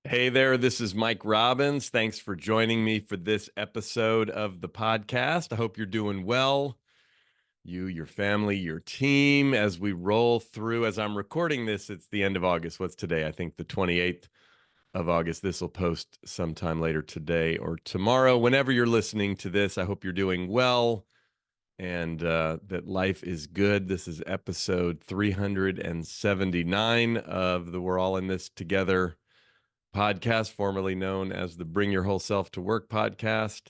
Hey there, this is Mike Robbins. Thanks for joining me for this episode of the podcast. I hope you're doing well, you, your family, your team, as we roll through. As I'm recording this, it's the end of August. What's today? I think the 28th of August. This will post sometime later today or tomorrow. Whenever you're listening to this, I hope you're doing well and that life is good. This is episode 379 of the We're All in This Together podcast, formerly known as the Bring Your Whole Self to Work podcast.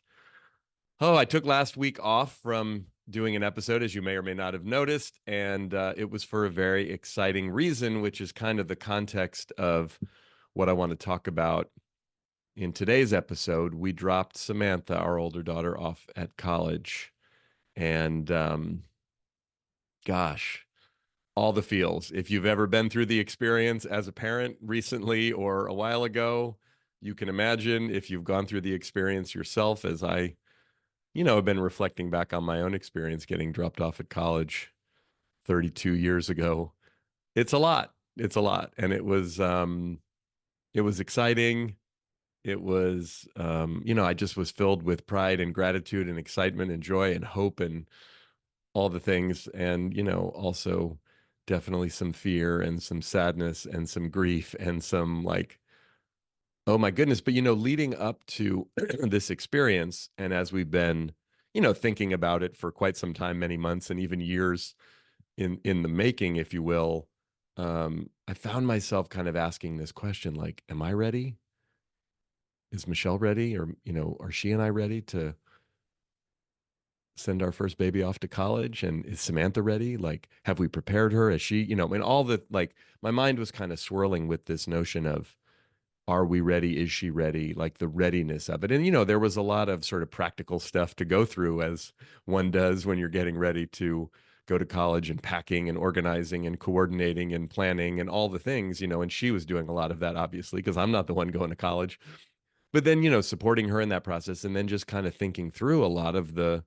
Oh, I took last week off from doing an episode, as you may or may not have noticed, and it was for a very exciting reason, which is kind of the context of what I want to talk about in today's episode. We dropped Samantha, our older daughter, off at college, and gosh, all the feels. If you've ever been through the experience as a parent recently or a while ago, you can imagine. If you've gone through the experience yourself, as I, have been reflecting back on my own experience getting dropped off at college 32 years ago. It's a lot. It's a lot. And it was exciting. It was, I just was filled with pride and gratitude and excitement and joy and hope and all the things. And, also definitely some fear and some sadness and some grief and some like, oh my goodness. But, leading up to this experience, and as we've been, thinking about it for quite some time, many months and even years in the making, if you will, I found myself kind of asking this question, like, am I ready? Is Michelle ready? Or, are she and I ready to send our first baby off to college? And is Samantha ready? Like, have we prepared her? Is she, and all the like, my mind was kind of swirling with this notion of, are we ready? Is she ready? Like the readiness of it. And, there was a lot of sort of practical stuff to go through, as one does when you're getting ready to go to college, and packing and organizing and coordinating and planning and all the things, and she was doing a lot of that, obviously, because I'm not the one going to college. But then, supporting her in that process, and then just kind of thinking through a lot of the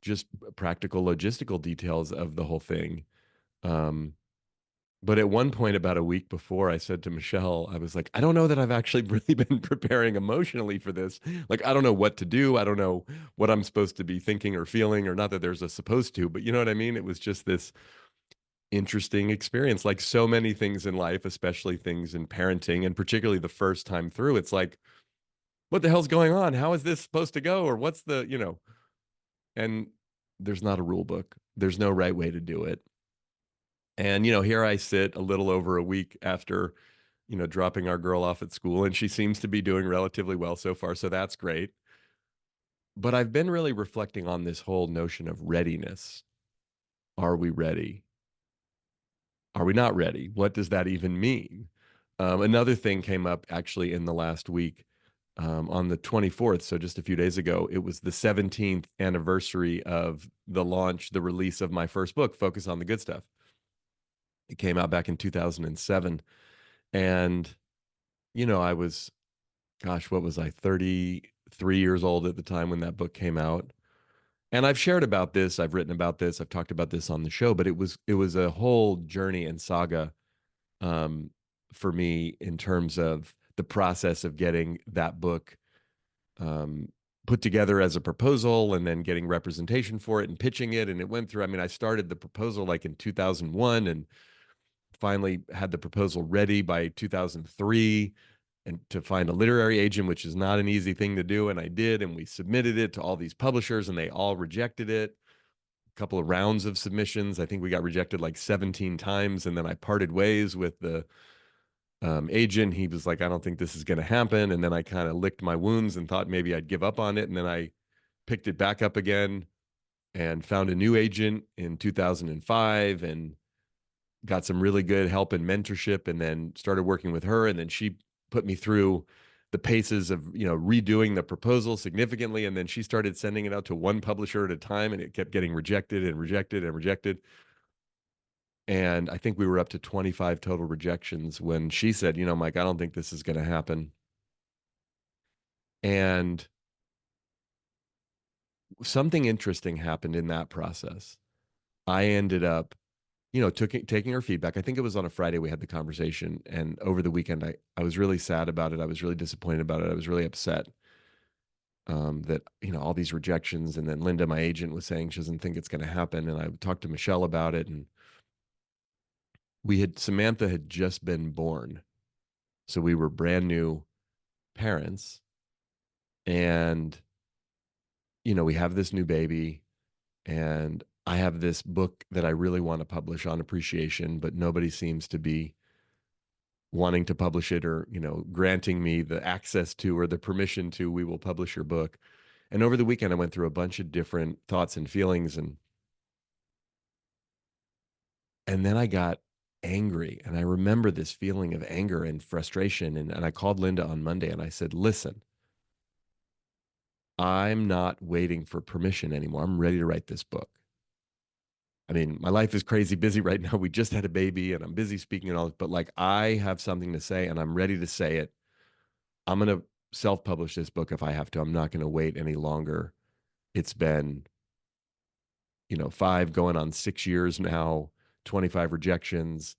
just practical logistical details of the whole thing. Um, but at one point, about a week before, I said to Michelle, I was like, I don't know that I've actually really been preparing emotionally for this. Like, I don't know what to do. I don't know what I'm supposed to be thinking or feeling, or not that there's a supposed to, but you know what I mean? It was just this interesting experience, like so many things in life, especially things in parenting, and particularly the first time through. It's like, what the hell's going on? How is this supposed to go? Or what's the, and there's not a rule book. There's no right way to do it. And, here I sit a little over a week after, dropping our girl off at school, and she seems to be doing relatively well so far. So that's great. But I've been really reflecting on this whole notion of readiness. Are we ready? Are we not ready? What does that even mean? Another thing came up actually in the last week, on the 24th. So just a few days ago, it was the 17th anniversary of the release of my first book, Focus on the Good Stuff. It came out back in 2007. And, I was, gosh, what was I, 33 years old at the time when that book came out. And I've shared about this, I've written about this, I've talked about this on the show, but it was a whole journey and saga, um, for me, in terms of the process of getting that book, um, put together as a proposal, and then getting representation for it and pitching it. And it went through, I mean, I started the proposal like in 2001, and finally had the proposal ready by 2003, and to find a literary agent, which is not an easy thing to do. And I did, and we submitted it to all these publishers, and they all rejected it. A couple of rounds of submissions. I think we got rejected like 17 times. And then I parted ways with the agent. He was like, I don't think this is going to happen. And then I kind of licked my wounds and thought maybe I'd give up on it. And then I picked it back up again and found a new agent in 2005, and got some really good help and mentorship, and then started working with her. And then she put me through the paces of, redoing the proposal significantly. And then she started sending it out to one publisher at a time, and it kept getting rejected and rejected and rejected. And I think we were up to 25 total rejections when she said, Mike, I don't think this is going to happen. And something interesting happened in that process. I ended up taking her feedback. I think it was on a Friday we had the conversation, and over the weekend I was really sad about it. I was really disappointed about it. I was really upset that all these rejections, and then Linda, my agent, was saying she doesn't think it's going to happen, and I talked to Michelle about it, and Samantha had just been born, so we were brand new parents, and we have this new baby, and I have this book that I really want to publish on appreciation, but nobody seems to be wanting to publish it, or granting me the access to or the permission to. We will publish your book. And over the weekend I went through a bunch of different thoughts and feelings, and then I got angry, and I remember this feeling of anger and frustration, and I called Linda on Monday and I said, listen, I'm not waiting for permission anymore. I'm ready to write this book. I mean, my life is crazy busy right now. We just had a baby and I'm busy speaking and all this, but like, I have something to say and I'm ready to say it. I'm going to self-publish this book if I have to. I'm not going to wait any longer. It's been, 5 going on 6 years now, 25 rejections.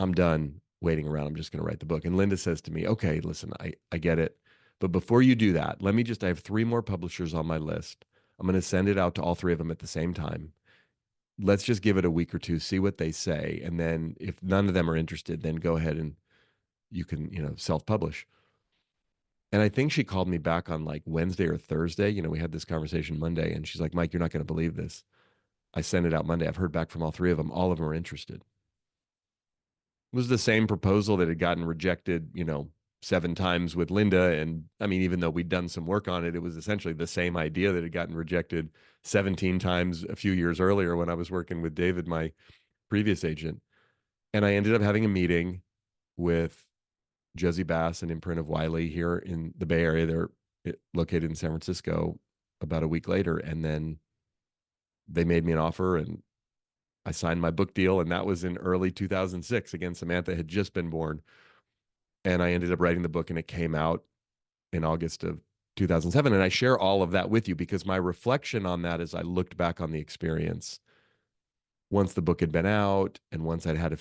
I'm done waiting around. I'm just going to write the book. And Linda says to me, okay, listen, I get it. But before you do that, I have 3 more publishers on my list. I'm going to send it out to all 3 of them at the same time. Let's just give it a week or two, see what they say. And then if none of them are interested, then go ahead and you can, self-publish. And I think she called me back on like Wednesday or Thursday. We had this conversation Monday, and she's like, Mike, you're not going to believe this. I sent it out Monday. I've heard back from all 3 of them. All of them are interested. It was the same proposal that had gotten rejected, 7 times with Linda. And I mean, even though we'd done some work on it, it was essentially the same idea that had gotten rejected 17 times a few years earlier when I was working with David, my previous agent. And I ended up having a meeting with Josie Bass and Imprint of Wiley here in the Bay Area. They're located in San Francisco about a week later. And then they made me an offer and I signed my book deal. And that was in early 2006. Again, Samantha had just been born. And I ended up writing the book, and it came out in August of 2007. And I share all of that with you because my reflection on that, as I looked back on the experience, once the book had been out and once I'd had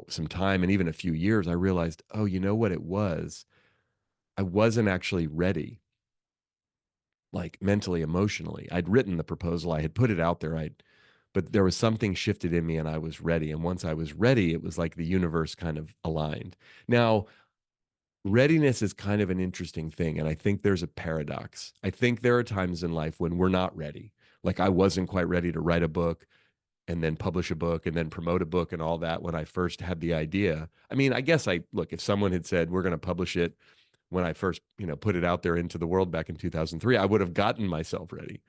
some time and even a few years, I realized, oh, you know what it was? I wasn't actually ready, like mentally, emotionally. I'd written the proposal, I had put it out there, but there was something shifted in me and I was ready. And once I was ready, it was like the universe kind of aligned. Now, readiness is kind of an interesting thing. And I think there's a paradox. I think there are times in life when we're not ready. Like I wasn't quite ready to write a book and then publish a book and then promote a book and all that when I first had the idea. I mean, I guess look, if someone had said, we're going to publish it when I first, put it out there into the world back in 2003, I would have gotten myself ready.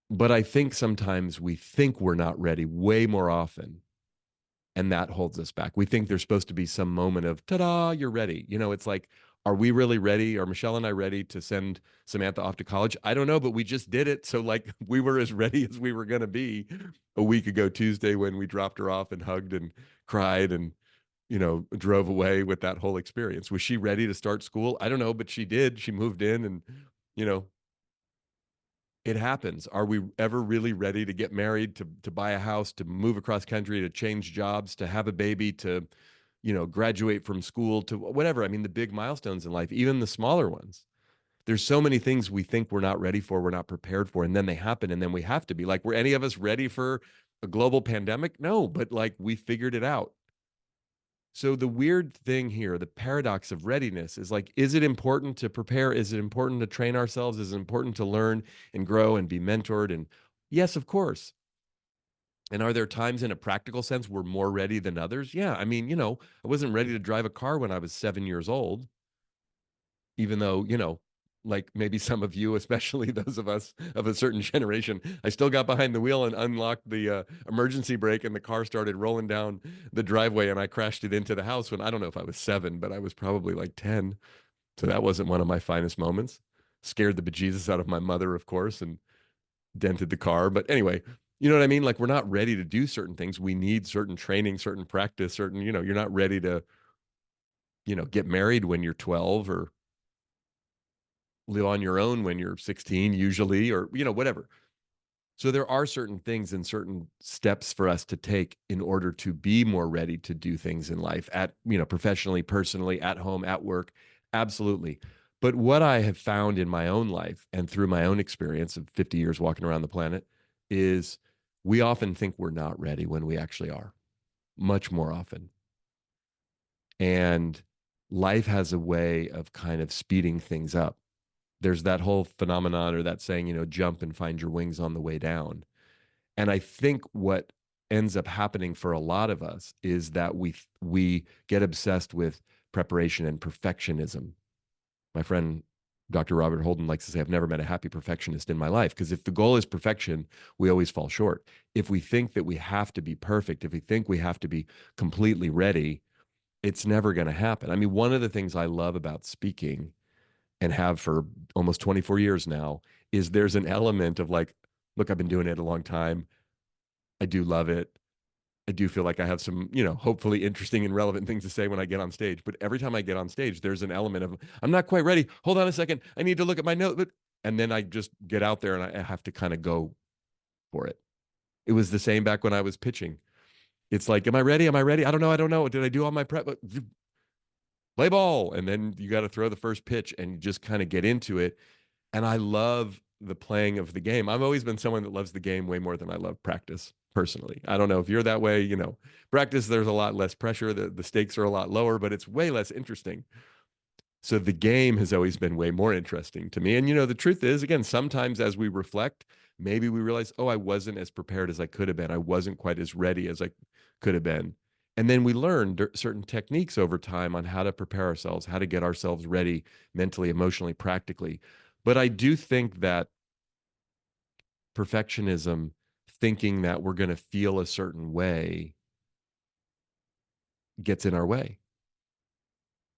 But I think sometimes we think we're not ready way more often, and that holds us back. We think there's supposed to be some moment of ta-da, you're ready. It's like, are we really ready? Are Michelle and I ready to send Samantha off to college? I don't know, but we just did it. So like we were as ready as we were going to be a week ago Tuesday when we dropped her off and hugged and cried and drove away with that whole experience. Was she ready to start school? I don't know, but she did. She moved in and you know, it happens. Are we ever really ready to get married, to buy a house, to move across country, to change jobs, to have a baby, to graduate from school, to whatever? I mean, the big milestones in life, even the smaller ones. There's so many things we think we're not ready for, we're not prepared for, and then they happen, and then we have to be. Like, were any of us ready for a global pandemic? No, but like we figured it out. So the weird thing here, the paradox of readiness is like, is it important to prepare? Is it important to train ourselves? Is it important to learn and grow and be mentored? And yes, of course. And are there times in a practical sense we're more ready than others? Yeah. I mean, I wasn't ready to drive a car when I was 7 years old, even though, like maybe some of you, especially those of us of a certain generation, I still got behind the wheel and unlocked the emergency brake, and the car started rolling down the driveway, and I crashed it into the house when I don't know if I was 7, but I was probably like 10. So that wasn't one of my finest moments. Scared the bejesus out of my mother, of course, and dented the car. But anyway, you know what I mean? Like, we're not ready to do certain things. We need certain training, certain practice, certain, you're not ready to, get married when you're 12 or live on your own when you're 16 usually, or whatever. So there are certain things and certain steps for us to take in order to be more ready to do things in life at, professionally, personally, at home, at work. Absolutely. But what I have found in my own life and through my own experience of 50 years walking around the planet is we often think we're not ready when we actually are, much more often. And life has a way of kind of speeding things up. There's that whole phenomenon or that saying, jump and find your wings on the way down. And I think what ends up happening for a lot of us is that we get obsessed with preparation and perfectionism. My friend Dr. Robert Holden likes to say, I've never met a happy perfectionist in my life. Because if the goal is perfection, we always fall short. If we think that we have to be perfect, if we think we have to be completely ready, it's never going to happen. I mean, one of the things I love about speaking and have for almost 24 years now is there's an element of like, look, I've been doing it a long time. I do love it. I do feel like I have some, hopefully interesting and relevant things to say when I get on stage. But every time I get on stage, there's an element of, I'm not quite ready. Hold on a second. I need to look at my note. And then I just get out there and I have to kind of go for it. It was the same back when I was pitching. It's like, am I ready? Am I ready? I don't know. I don't know. Did I do all my prep? Play ball. And then you got to throw the first pitch and you just kind of get into it. And I love the playing of the game. I've always been someone that loves the game way more than I love practice personally. I don't know if you're that way, practice, there's a lot less pressure. The stakes are a lot lower, but it's way less interesting. So the game has always been way more interesting to me. And, the truth is, again, sometimes as we reflect, maybe we realize, oh, I wasn't as prepared as I could have been. I wasn't quite as ready as I could have been. And then we learn certain techniques over time on how to prepare ourselves, how to get ourselves ready mentally, emotionally, practically. But I do think that perfectionism, thinking that we're going to feel a certain way, gets in our way,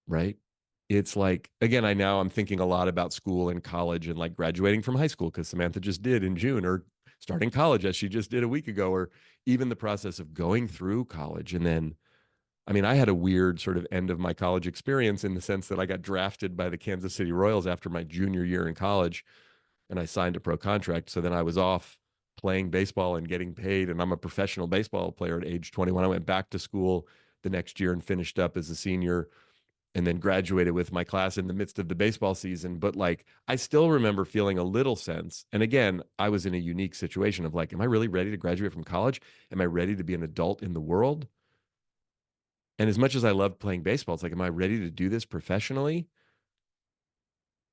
right? It's like, again, I'm thinking a lot about school and college and like graduating from high school because Samantha just did in June, or starting college as she just did a week ago, or even the process of going through college. And then, I mean, I had a weird sort of end of my college experience in the sense that I got drafted by the Kansas City Royals after my junior year in college and I signed a pro contract. So then I was off playing baseball and getting paid. And I'm a professional baseball player at age 21. I went back to school the next year and finished up as a senior and then graduated with my class in the midst of the baseball season. But like, I still remember feeling a little sense. And again, I was in a unique situation of like, am I really ready to graduate from college? Am I ready to be an adult in the world? And as much as I loved playing baseball, it's like, am I ready to do this professionally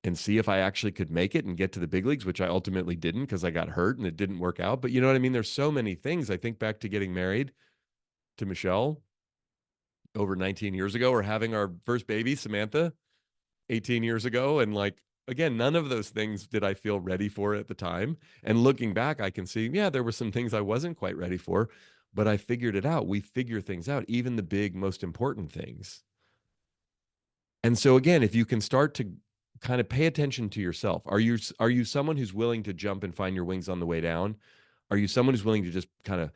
and see if I actually could make it and get to the big leagues, which I ultimately didn't because I got hurt and it didn't work out. But you know what I mean? There's so many things. I think back to getting married to Michelle over 19 years ago, or having our first baby, Samantha, 18 years ago. And like, again, none of those things did I feel ready for at the time. And looking back, I can see, yeah, there were some things I wasn't quite ready for, but I figured it out. We figure things out, even the big, most important things. And so again, if you can start to kind of pay attention to yourself, are you someone who's willing to jump and find your wings on the way down? Are you someone who's willing to just kind of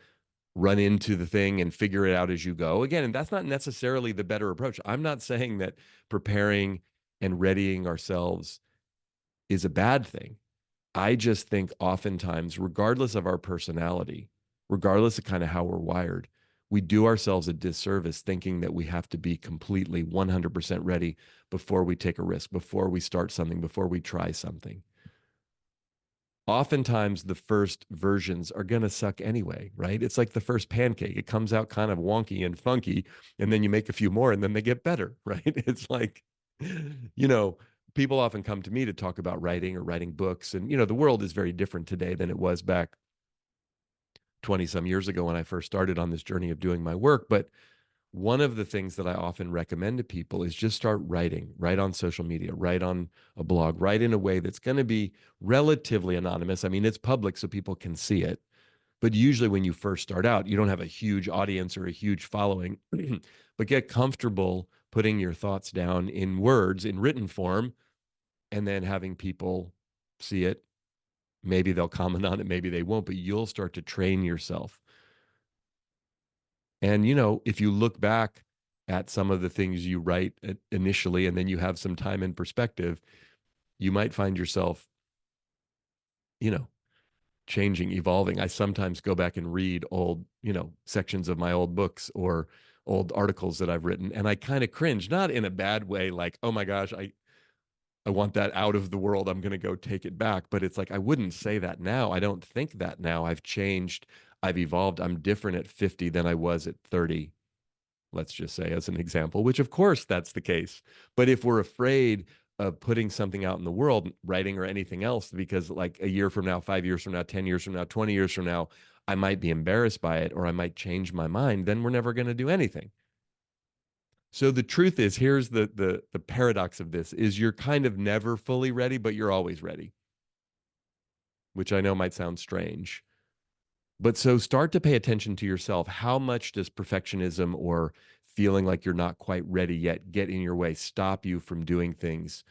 run into the thing and figure it out as you go? Again, and that's not necessarily the better approach. I'm not saying that preparing and readying ourselves is a bad thing. I just think oftentimes, regardless of our personality, regardless of kind of how we're wired, we do ourselves a disservice thinking that we have to be completely 100% ready before we take a risk, before we start something, before we try something. Oftentimes, the first versions are going to suck anyway, right? It's like the first pancake. It comes out kind of wonky and funky, and then you make a few more and then they get better, right? It's like, you know, people often come to me to talk about writing or writing books. And, the world is very different today than it was back 20 some years ago when I first started on this journey of doing my work. But one of the things that I often recommend to people is just start writing, write on social media, write on a blog, write in a way that's going to be relatively anonymous. I mean, it's public so people can see it. But usually when you first start out, you don't have a huge audience or a huge following, but get comfortable putting your thoughts down in words in written form and then having people see it. Maybe they'll comment on it, maybe they won't, but you'll start to train yourself. And, if you look back at some of the things you write initially, and then you have some time in perspective, you might find yourself, you know, changing, evolving. I sometimes go back and read old, sections of my old books or old articles that I've written, and I kind of cringe, not in a bad way, like, oh my gosh, I want that out of the world. I'm going to go take it back. But it's like, I wouldn't say that now. I don't think that now. I've changed. I've evolved. I'm different at 50 than I was at 30, let's just say, as an example, which of course that's the case. But if we're afraid of putting something out in the world, writing or anything else, because like a year from now, 5 years from now, 10 years from now, 20 years from now, I might be embarrassed by it or I might change my mind, then we're never going to do anything. So the truth is, here's the paradox of this is you're kind of never fully ready, but you're always ready, which I know might sound strange. But so start to pay attention to yourself. How much does perfectionism or feeling like you're not quite ready yet get in your way, stop you from doing things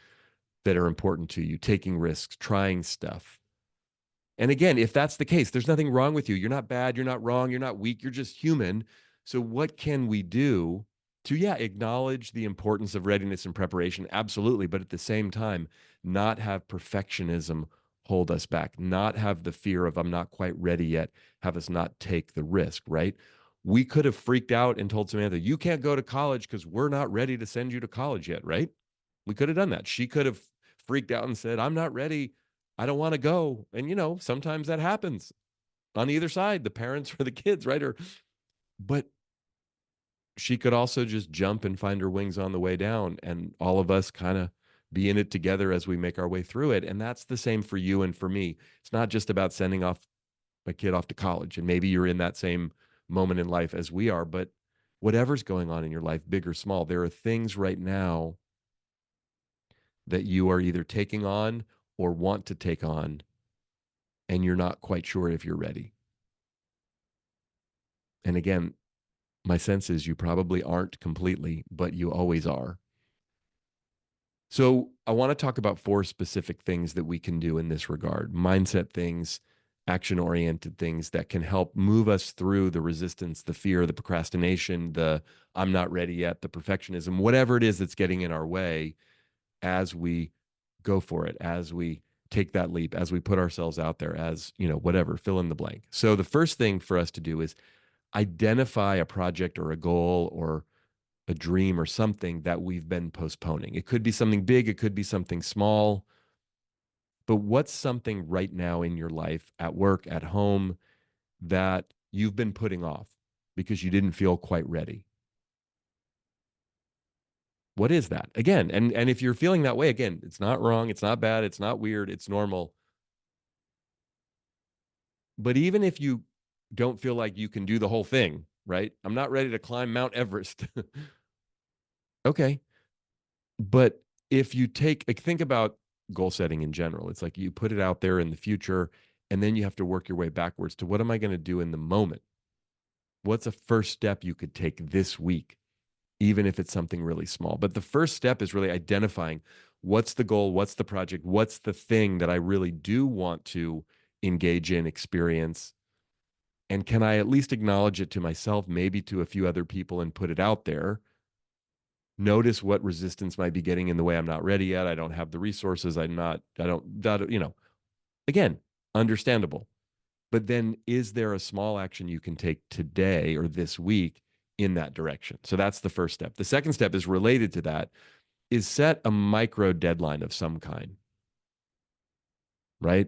that are important to you, taking risks, trying stuff? And again, if that's the case, there's nothing wrong with you. You're not bad, you're not wrong, you're not weak, you're just human. So what can we do to, yeah, acknowledge the importance of readiness and preparation? Absolutely. But at the same time, not have perfectionism hold us back, not have the fear of I'm not quite ready yet, have us not take the risk, right? We could have freaked out and told Samantha, you can't go to college because we're not ready to send you to college yet, right? We could have done that. She could have freaked out and said, I'm not ready. I don't want to go. And sometimes that happens on either side, the parents or the kids, right? But she could also just jump and find her wings on the way down, and all of us kind of be in it together as we make our way through it. And that's the same for you and for me. It's not just about sending off a kid off to college. And maybe you're in that same moment in life as we are, but whatever's going on in your life, big or small, there are things right now that you are either taking on or want to take on, and you're not quite sure if you're ready. And again, my sense is you probably aren't completely, but you always are. So I want to talk about 4 specific things that we can do in this regard, mindset things, action oriented things that can help move us through the resistance, the fear, the procrastination, the I'm not ready yet, the perfectionism, whatever it is that's getting in our way as we go for it, as we take that leap, as we put ourselves out there, as, whatever, fill in the blank. So the first thing for us to do is identify a project or a goal or a dream or something that we've been postponing. It could be something big, it could be something small, but what's something right now in your life, at work, at home, that you've been putting off because you didn't feel quite ready? What is that? Again, and if you're feeling that way, again, it's not wrong, it's not bad, it's not weird, it's normal. But even if you don't feel like you can do the whole thing, right? I'm not ready to climb Mount Everest. Okay. But if you think about goal setting in general, it's like you put it out there in the future, and then you have to work your way backwards to what am I going to do in the moment? What's a first step you could take this week, even if it's something really small? But the first step is really identifying what's the goal, what's the project, what's the thing that I really do want to engage in, experience, and can I at least acknowledge it to myself, maybe to a few other people, and put it out there? Notice what resistance might be getting in the way. I'm not ready yet. I don't have the resources. I don't, that, again, understandable. But then is there a small action you can take today or this week in that direction? So that's the first step. The second step is related to that, is set a micro deadline of some kind, right?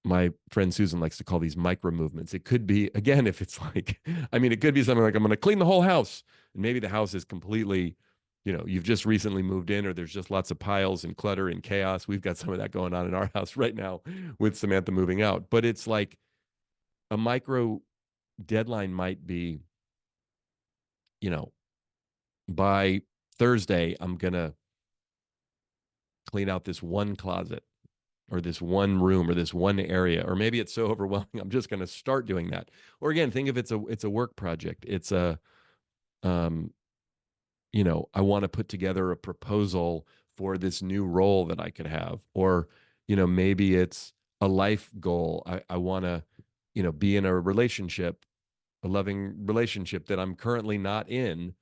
My friend Susan likes to call these micro movements. It could be, again, if it's like, it could be something like I'm going to clean the whole house. And maybe the house is completely, you've just recently moved in, or there's just lots of piles and clutter and chaos. We've got some of that going on in our house right now with Samantha moving out. But it's like a micro deadline might be, you know, by Thursday, I'm going to clean out this one closet or this one room or this one area, or maybe it's so overwhelming I'm just going to start doing that. Or again, think if it's a work project, it's a um I want to put together a proposal for this new role that I could have. Or maybe it's a life goal. I want to be in a relationship, a loving relationship that I'm currently not in.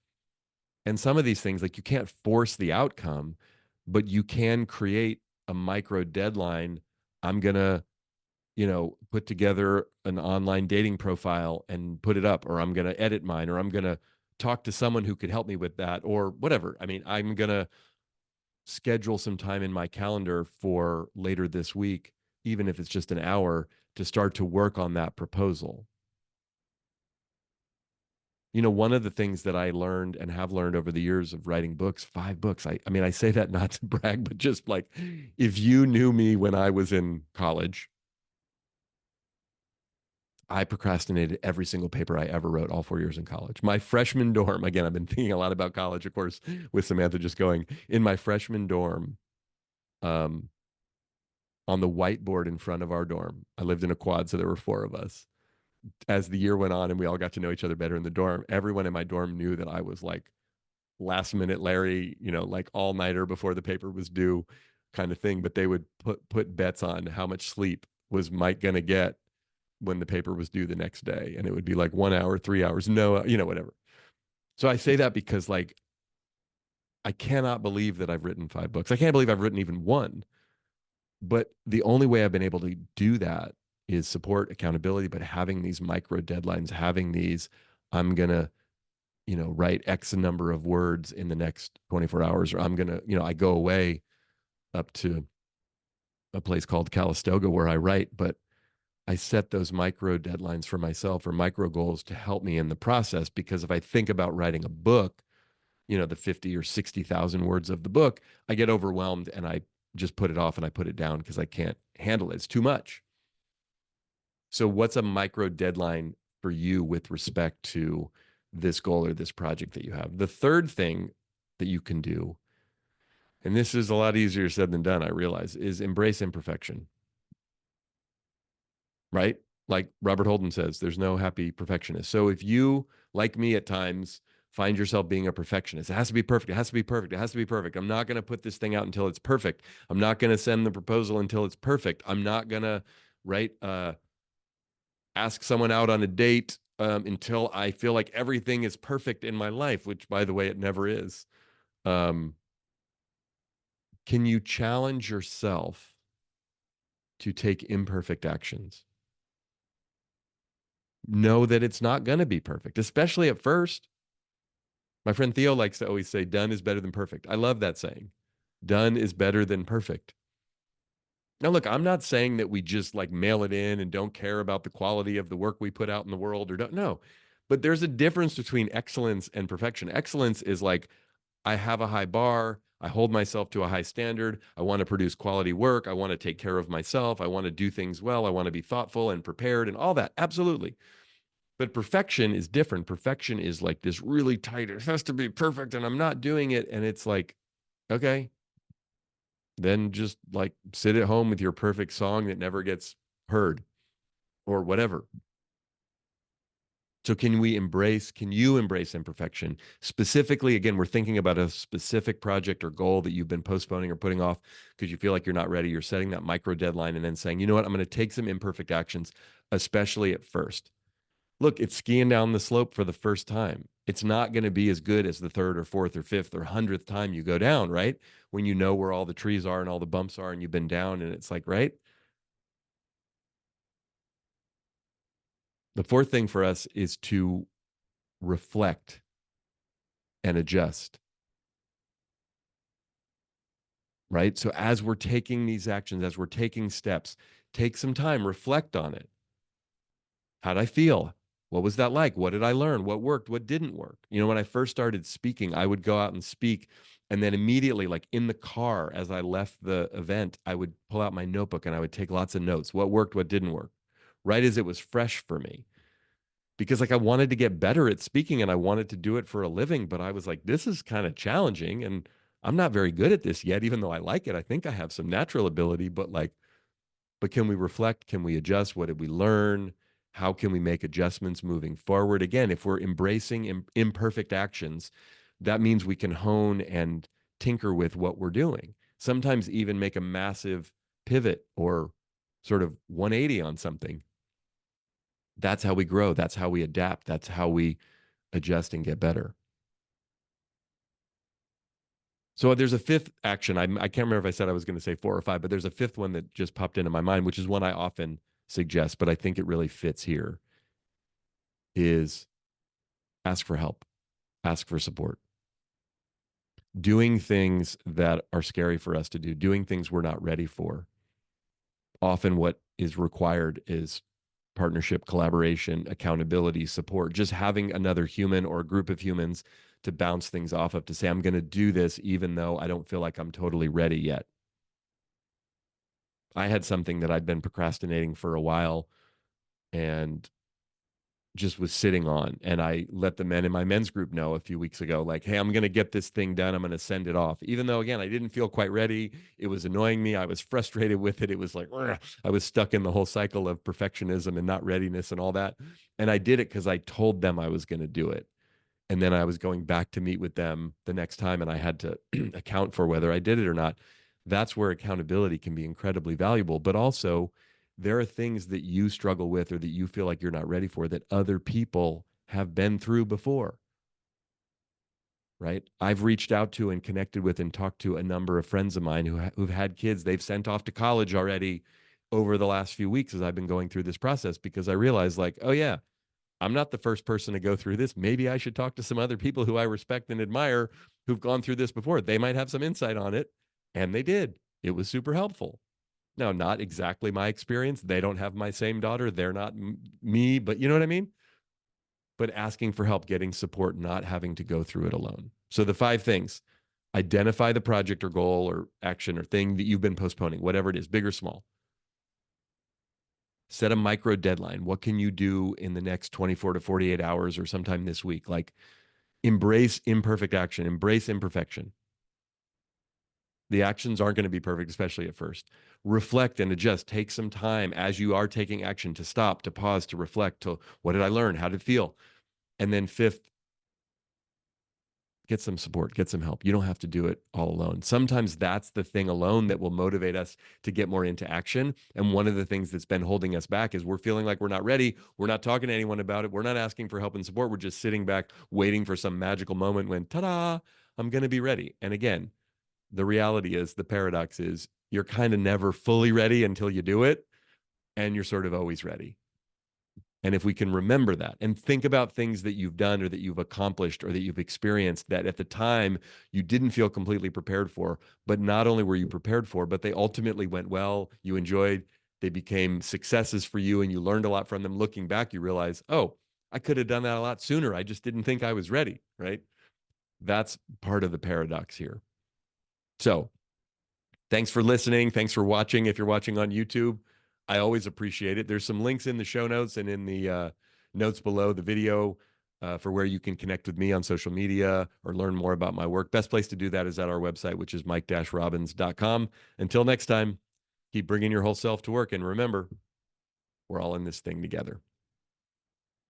And some of these things, like, you can't force the outcome, but you can create a micro deadline. I'm going to put together an online dating profile and put it up, or I'm going to edit mine, or I'm going to talk to someone who could help me with that, or whatever. I mean, I'm going to schedule some time in my calendar for later this week, even if it's just an hour, to start to work on that proposal. One of the things that I learned and have learned over the years of writing books, 5 books, I mean, I say that not to brag, but just like, if you knew me when I was in college, I procrastinated every single paper I ever wrote all 4 years in college. My freshman dorm, again, I've been thinking a lot about college, of course, with Samantha just going in my freshman dorm, um, on the whiteboard in front of our dorm. I lived in a quad, so there were four of us. As the year went on and we all got to know each other better in the dorm, everyone in my dorm knew that I was like last minute Larry, like all nighter before the paper was due kind of thing. But they would put bets on how much sleep was Mike gonna get when the paper was due the next day. And it would be like 1 hour, 3 hours, no, whatever. So I say that because like I cannot believe that I've written 5 books. I can't believe I've written even one. But the only way I've been able to do that is support accountability, but having these micro deadlines, having these, I'm going to, write X number of words in the next 24 hours, or I'm going to, I go away up to a place called Calistoga where I write, but I set those micro deadlines for myself or micro goals to help me in the process. Because if I think about writing a book, the 50 or 60,000 words of the book, I get overwhelmed and I just put it off and I put it down because I can't handle it. It's too much. So, what's a micro deadline for you with respect to this goal or this project that you have? The third thing that you can do, and this is a lot easier said than done, I realize, is embrace imperfection, right? Like Robert Holden says, there's no happy perfectionist. So, if you, like me at times, find yourself being a perfectionist, it has to be perfect. It has to be perfect. It has to be perfect. I'm not going to put this thing out until it's perfect. I'm not going to send the proposal until it's perfect. I'm not going to write ask someone out on a date until I feel like everything is perfect in my life, which, by the way, it never is. Um, can you challenge yourself to take imperfect actions? Know that it's not going to be perfect, especially at first. My friend Theo likes to always say, done is better than perfect. I love that saying. Done is better than perfect. Now, look, I'm not saying that we just like mail it in and don't care about the quality of the work we put out in the world or don't. No, but there's a difference between excellence and perfection. Excellence is like, I have a high bar. I hold myself to a high standard. I want to produce quality work. I want to take care of myself. I want to do things well. I want to be thoughtful and prepared and all that. Absolutely. But perfection is different. Perfection is like this really tight, it has to be perfect, and I'm not doing it. And it's like, okay, then just like sit at home with your perfect song that never gets heard or whatever. So can you embrace imperfection? Specifically, again, we're thinking about a specific project or goal that you've been postponing or putting off because you feel like you're not ready. You're setting that micro deadline and then saying, you know what, I'm going to take some imperfect actions, especially at first. Look, it's skiing down the slope for the first time. It's not going to be as good as the third or fourth or fifth or 100th time you go down, right? When you know where all the trees are and all the bumps are and you've been down and it's like, right? The fourth thing for us is to reflect and adjust, right? So as we're taking these actions, as we're taking steps, take some time, reflect on it. How'd I feel? What was that like? What did I learn? What worked? What didn't work? When I first started speaking, I would go out and speak. And then immediately, like in the car, as I left the event, I would pull out my notebook and I would take lots of notes. What worked? What didn't work? Right as it was fresh for me. Because like I wanted to get better at speaking and I wanted to do it for a living. But I was like, this is kind of challenging. And I'm not very good at this yet, even though I like it. I think I have some natural ability, but can we reflect? Can we adjust? What did we learn? How can we make adjustments moving forward? Again, if we're embracing imperfect actions, that means we can hone and tinker with what we're doing. Sometimes even make a massive pivot or sort of 180 on something. That's how we grow. That's how we adapt. That's how we adjust and get better. So there's a fifth action. I can't remember if I said I was going to say four or five, but there's a fifth one that just popped into my mind, which is one I often suggests, but I think it really fits here, is ask for help, ask for support. Doing things that are scary for us to do, doing things we're not ready for. Often what is required is partnership, collaboration, accountability, support, just having another human or a group of humans to bounce things off of, to say, I'm going to do this even though I don't feel like I'm totally ready yet. I had something that I'd been procrastinating for a while and just was sitting on. And I let the men in my men's group know a few weeks ago, like, hey, I'm going to get this thing done. I'm going to send it off. Even though, again, I didn't feel quite ready. It was annoying me. I was frustrated with it. It was like, I was stuck in the whole cycle of perfectionism and not readiness and all that. And I did it because I told them I was going to do it. And then I was going back to meet with them the next time, and I had to account for whether I did it or not. That's where accountability can be incredibly valuable. But also, there are things that you struggle with or that you feel like you're not ready for that other people have been through before, right? I've reached out to and connected with and talked to a number of friends of mine who've had kids they've sent off to college already over the last few weeks as I've been going through this process, because I realized, like, oh, yeah, I'm not the first person to go through this. Maybe I should talk to some other people who I respect and admire who've gone through this before. They might have some insight on it. And they did. It was super helpful. Now, not exactly my experience. They don't have my same daughter. They're not me, but you know what I mean? But asking for help, getting support, not having to go through it alone. So the 5 things: identify the project or goal or action or thing that you've been postponing, whatever it is, big or small. Set a micro deadline. What can you do in the next 24 to 48 hours or sometime this week? Like, embrace imperfect action, embrace imperfection. The actions aren't going to be perfect, especially at first. Reflect and adjust. Take some time as you are taking action to stop, to pause, to reflect, to what did I learn? How did it feel? And then 5th, get some support, get some help. You don't have to do it all alone. Sometimes that's the thing alone that will motivate us to get more into action. And one of the things that's been holding us back is we're feeling like we're not ready. We're not talking to anyone about it. We're not asking for help and support. We're just sitting back waiting for some magical moment when, ta-da, I'm going to be ready. And again, the reality is, the paradox is, you're kind of never fully ready until you do it, and you're sort of always ready. And if we can remember that and think about things that you've done or that you've accomplished or that you've experienced that at the time you didn't feel completely prepared for, but not only were you prepared for, but they ultimately went well, you enjoyed, they became successes for you, and you learned a lot from them. Looking back, you realize, oh, I could have done that a lot sooner. I just didn't think I was ready, right? That's part of the paradox here. So, thanks for listening. Thanks for watching. If you're watching on YouTube, I always appreciate it. There's some links in the show notes and in the notes below the video for where you can connect with me on social media or learn more about my work. Best place to do that is at our website, which is mike-robbins.com. Until next time, keep bringing your whole self to work. And remember, we're all in this thing together.